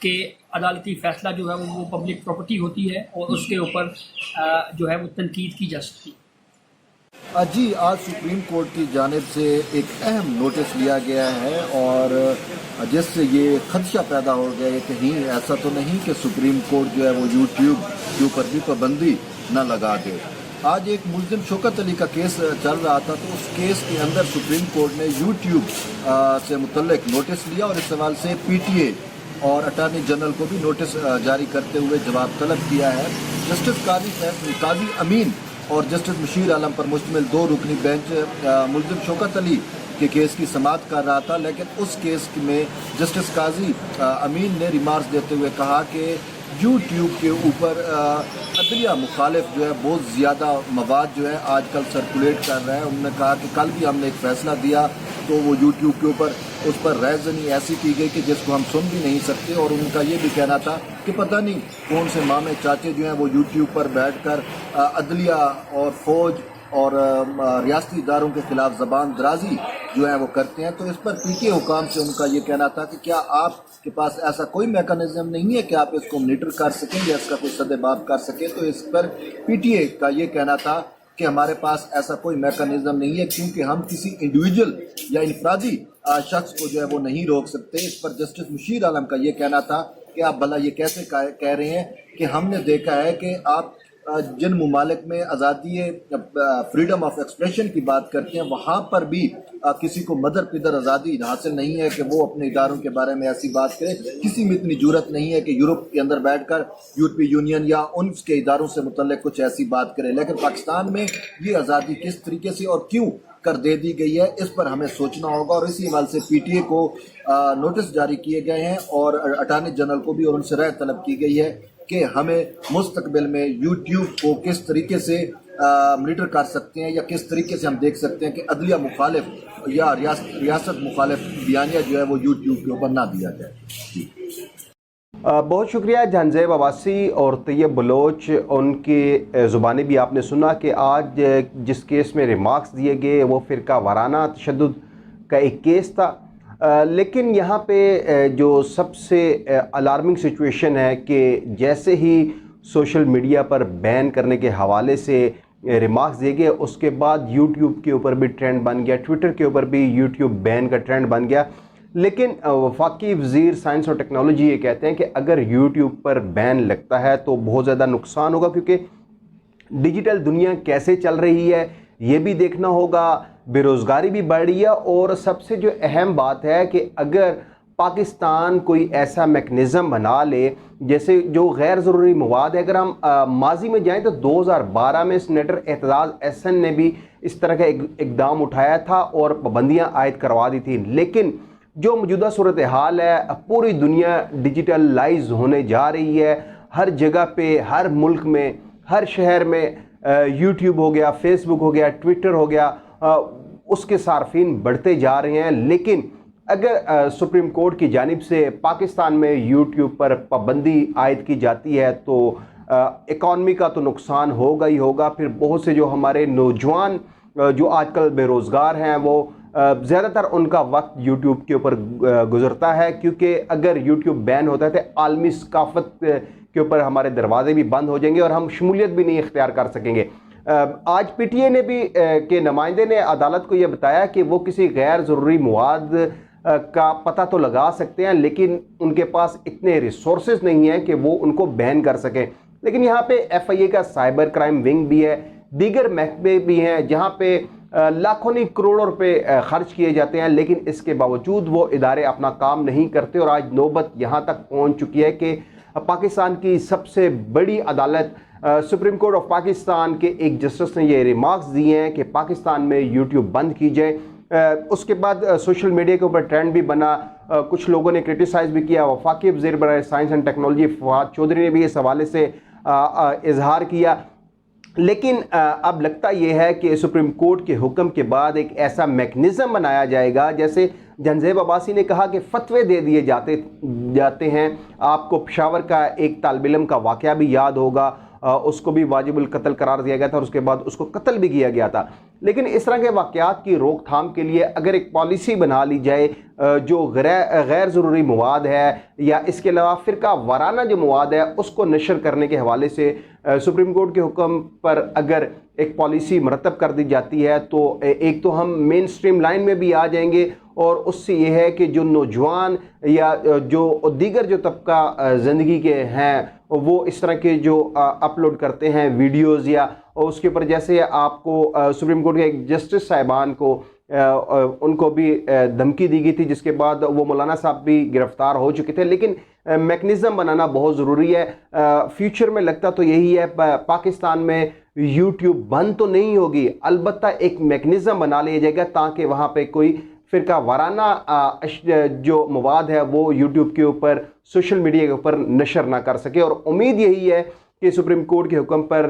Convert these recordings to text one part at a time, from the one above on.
کہ عدالتی فیصلہ جو ہے وہ پبلک پراپرٹی ہوتی ہے اور اس کے اوپر جو ہے وہ تنقید کی جا سکتی ہے۔ جی، آج سپریم کورٹ کی جانب سے ایک اہم نوٹس لیا گیا ہے اور جس سے یہ خدشہ پیدا ہو گیا ہے کہیں ایسا تو نہیں کہ سپریم کورٹ جو ہے وہ یوٹیوب کے اوپر بھی پابندی نہ لگا دے۔ آج ایک ملزم شوکت علی کا کیس چل رہا تھا، تو اس کیس کے اندر سپریم کورٹ نے یوٹیوب سے متعلق نوٹس لیا اور اس سوال سے پی ٹی اے اور اٹارنی جنرل کو بھی نوٹس جاری کرتے ہوئے جواب طلب کیا ہے۔ جسٹس قاضی امین اور جسٹس مشیر عالم پر مشتمل 2 رکنی بینچ ملزم شوکت علی کے کیس کی سماعت کر رہا تھا، لیکن اس کیس میں جسٹس قاضی امین نے ریمارکس دیتے ہوئے کہا کہ یوٹیوب کے اوپر عدلیہ مخالف جو ہے بہت زیادہ مواد جو ہے آج کل سرکولیٹ کر رہا ہے۔ انہوں نے کہا کہ کل بھی ہم نے ایک فیصلہ دیا تو وہ یوٹیوب کے اوپر اس پر رہزنی ایسی کی گئی کہ جس کو ہم سن بھی نہیں سکتے، اور ان کا یہ بھی کہنا تھا کہ پتہ نہیں کون سے مامے چاچے جو ہیں وہ یوٹیوب پر بیٹھ کر عدلیہ اور فوج اور ریاستی اداروں کے خلاف زبان درازی جو ہے وہ کرتے ہیں۔ تو اس پر پی ٹی اے حکام سے ان کا یہ کہنا تھا کہ کیا آپ کے پاس ایسا کوئی میکانزم نہیں ہے کہ آپ اس کو مانیٹر کر سکیں یا اس کا کوئی سد باب کر سکیں؟ تو اس پر پی ٹی اے کا یہ کہنا تھا کہ ہمارے پاس ایسا کوئی میکانزم نہیں ہے، کیونکہ ہم کسی انڈیویجول یا انفرادی شخص کو جو ہے وہ نہیں روک سکتے۔ اس پر جسٹس مشیر عالم کا یہ کہنا تھا کہ آپ بھلا یہ کیسے کہہ رہے ہیں کہ ہم نے دیکھا ہے کہ آپ جن ممالک میں آزادی فریڈم آف ایکسپریشن کی بات کرتے ہیں وہاں پر بھی کسی کو مدر پدر آزادی حاصل نہیں ہے کہ وہ اپنے اداروں کے بارے میں ایسی بات کرے۔ کسی میں اتنی جرت نہیں ہے کہ یورپ کے اندر بیٹھ کر یورپی یونین یا ان کے اداروں سے متعلق کچھ ایسی بات کرے، لیکن پاکستان میں یہ آزادی کس طریقے سے اور کیوں کر دے دی گئی ہے، اس پر ہمیں سوچنا ہوگا۔ اور اسی حوالے سے پی ٹی اے کو نوٹس جاری کیے گئے ہیں اور اٹارنی جنرل کو بھی اور ان سے رائے طلب کی گئی ہے کہ ہمیں مستقبل میں یوٹیوب کو کس طریقے سے مانیٹر کر سکتے ہیں یا کس طریقے سے ہم دیکھ سکتے ہیں کہ عدلیہ مخالف یا ریاست مخالف بیانیہ جو ہے وہ یوٹیوب کے اوپر نہ دیا جائے۔ بہت شکریہ جہان زیب عباسی اور طیب بلوچ، ان کی زبانیں بھی آپ نے سنا کہ آج جس کیس میں ریمارکس دیے گئے وہ فرقہ وارانہ تشدد کا ایک کیس تھا، لیکن یہاں پہ جو سب سے الارمنگ سچویشن ہے کہ جیسے ہی سوشل میڈیا پر بین کرنے کے حوالے سے ریمارکس دیے گئے اس کے بعد یوٹیوب کے اوپر بھی ٹرینڈ بن گیا، ٹویٹر کے اوپر بھی یوٹیوب بین کا ٹرینڈ بن گیا۔ لیکن وفاقی وزیر سائنس اور ٹیکنالوجی یہ کہتے ہیں کہ اگر یوٹیوب پر بین لگتا ہے تو بہت زیادہ نقصان ہوگا، کیونکہ ڈیجیٹل دنیا کیسے چل رہی ہے یہ بھی دیکھنا ہوگا، بے روزگاری بھی بڑھ رہی ہے، اور سب سے جو اہم بات ہے کہ اگر پاکستان کوئی ایسا میکنزم بنا لے جیسے جو غیر ضروری مواد ہے، اگر ہم ماضی میں جائیں تو 2012 میں سینیٹر اعتزاز احسن نے بھی اس طرح کا اقدام اٹھایا تھا اور پابندیاں عائد کروا دی تھیں، لیکن جو موجودہ صورتحال ہے پوری دنیا ڈیجیٹلائز ہونے جا رہی ہے، ہر جگہ پہ ہر ملک میں ہر شہر میں یوٹیوب ہو گیا، فیس بک ہو گیا، ٹویٹر ہو گیا، اس کے صارفین بڑھتے جا رہے ہیں۔ لیکن اگر سپریم کورٹ کی جانب سے پاکستان میں یوٹیوب پر پابندی عائد کی جاتی ہے تو اکانومی کا تو نقصان ہوگا ہی ہوگا، پھر بہت سے جو ہمارے نوجوان جو آج کل بے روزگار ہیں وہ زیادہ تر ان کا وقت یوٹیوب کے اوپر گزرتا ہے، کیونکہ اگر یوٹیوب بین ہوتا ہے تو عالمی ثقافت کے اوپر ہمارے دروازے بھی بند ہو جائیں گے اور ہم شمولیت بھی نہیں اختیار کر سکیں گے۔ آج پی ٹی اے نے بھی کے نمائندے نے عدالت کو یہ بتایا کہ وہ کسی غیر ضروری مواد کا پتہ تو لگا سکتے ہیں، لیکن ان کے پاس اتنے ریسورسز نہیں ہیں کہ وہ ان کو بین کر سکیں۔ لیکن یہاں پہ ایف آئی اے کا سائبر کرائم ونگ بھی ہے، دیگر محکمے بھی ہیں جہاں پہ لاکھوں نہیں کروڑوں روپے خرچ کیے جاتے ہیں، لیکن اس کے باوجود وہ ادارے اپنا کام نہیں کرتے، اور آج نوبت یہاں تک پہنچ چکی ہے کہ پاکستان کی سب سے بڑی عدالت سپریم کورٹ آف پاکستان کے ایک جسٹس نے یہ ریمارکس دیے ہیں کہ پاکستان میں یوٹیوب بند کی جائے۔ اس کے بعد سوشل میڈیا کے اوپر ٹرینڈ بھی بنا، کچھ لوگوں نے کرٹیسائز بھی کیا، وفاقی وزیر برائے science and technology Fawad Chaudhry نے بھی اس حوالے سے اظہار کیا۔ لیکن اب لگتا یہ ہے کہ سپریم کورٹ کے حکم کے بعد ایک ایسا میکنزم بنایا جائے گا، جیسے جہان زیب عباسی نے کہا کہ فتوے دے دیے جاتے ہیں۔ آپ کو پشاور کا ایک طالب علم کا واقعہ بھی یاد ہوگا، اس کو بھی واجب القتل قرار دیا گیا تھا اور اس کے بعد اس کو قتل بھی کیا گیا تھا۔ لیکن اس طرح کے واقعات کی روک تھام کے لیے اگر ایک پالیسی بنا لی جائے جو غیر ضروری مواد ہے یا اس کے علاوہ فرقہ وارانہ جو مواد ہے اس کو نشر کرنے کے حوالے سے سپریم کورٹ کے حکم پر اگر ایک پالیسی مرتب کر دی جاتی ہے تو ایک تو ہم مین سٹریم لائن میں بھی آ جائیں گے، اور اس سے یہ ہے کہ جو نوجوان یا جو دیگر جو طبقہ زندگی کے ہیں وہ اس طرح کے جو اپلوڈ کرتے ہیں ویڈیوز یا اس کے اوپر، جیسے آپ کو سپریم کورٹ کے ایک جسٹس صاحبان کو ان کو بھی دھمکی دی گئی تھی، جس کے بعد وہ مولانا صاحب بھی گرفتار ہو چکے تھے، لیکن میکنزم بنانا بہت ضروری ہے۔ فیوچر میں لگتا تو یہی ہے، پاکستان میں یوٹیوب بند تو نہیں ہوگی، البتہ ایک میکنزم بنا لیا جائے گا تاکہ وہاں پہ کوئی فرقہ وارانہ جو مواد ہے وہ یوٹیوب کے اوپر، سوشل میڈیا کے اوپر نشر نہ کر سکے۔ اور امید یہی ہے کہ سپریم کورٹ کے حکم پر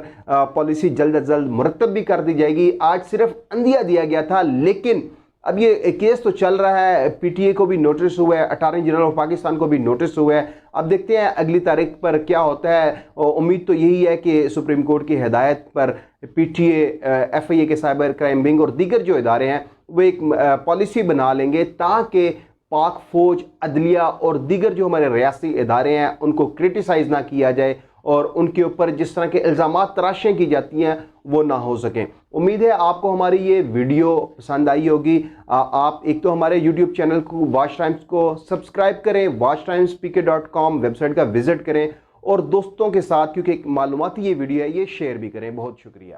پالیسی جلد از جلد مرتب بھی کر دی جائے گی۔ آج صرف عندیہ دیا گیا تھا، لیکن اب یہ کیس تو چل رہا ہے، پی ٹی اے کو بھی نوٹس ہوا ہے، اٹارنی جنرل آف پاکستان کو بھی نوٹس ہوا ہے۔ اب دیکھتے ہیں اگلی تاریخ پر کیا ہوتا ہے۔ امید تو یہی ہے کہ سپریم کورٹ کی ہدایت پر پی ٹی اے، ایف آئی اے کے سائبر کرائم ونگ اور دیگر جو ادارے ہیں وہ ایک پالیسی بنا لیں گے تاکہ پاک فوج، عدلیہ اور دیگر جو ہمارے ریاستی ادارے ہیں ان کو کرٹیسائز نہ کیا جائے اور ان کے اوپر جس طرح کے الزامات تراشیں کی جاتی ہیں وہ نہ ہو سکیں۔ امید ہے آپ کو ہماری یہ ویڈیو پسند آئی ہوگی۔ آپ ایک تو ہمارے یوٹیوب چینل کو واچ ٹائمز کو سبسکرائب کریں، watchtimespk.com ویب سائٹ کا وزٹ کریں اور دوستوں کے ساتھ، کیونکہ ایک معلوماتی یہ ویڈیو ہے، یہ شیئر بھی کریں۔ بہت شکریہ۔